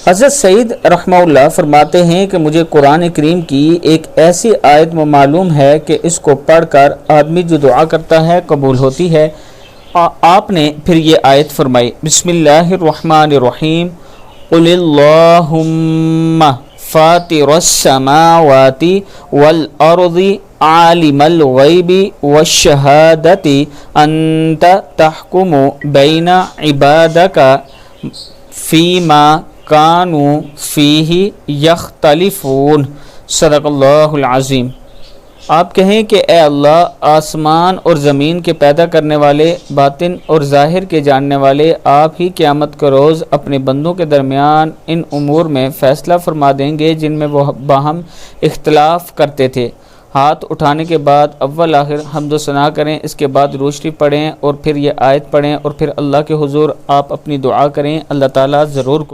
حضرت سعید رحمہ اللہ فرماتے ہیں کہ مجھے قرآن کریم کی ایک ایسی آیت معلوم ہے کہ اس کو پڑھ کر آدمی جو دعا کرتا ہے قبول ہوتی ہے۔ آپ نے پھر یہ آیت فرمائی، بسم اللہ الرحمن الرحیم، قل اللہم فاطر السماوات والارض عالم الغیب والشہادت انت تحکم بین عبادک فیما کانوا فیہ یختلفون۔ صدق اللہ العظیم۔ آپ کہیں کہ اے اللہ، آسمان اور زمین کے پیدا کرنے والے، باطن اور ظاہر کے جاننے والے، آپ ہی قیامت کا روز اپنے بندوں کے درمیان ان امور میں فیصلہ فرما دیں گے جن میں وہ باہم اختلاف کرتے تھے۔ ہاتھ اٹھانے کے بعد اول آخر حمد و ثنا کریں، اس کے بعد روشنی پڑھیں اور پھر یہ آیت پڑھیں اور پھر اللہ کے حضور آپ اپنی دعا کریں۔ اللہ تعالیٰ ضرور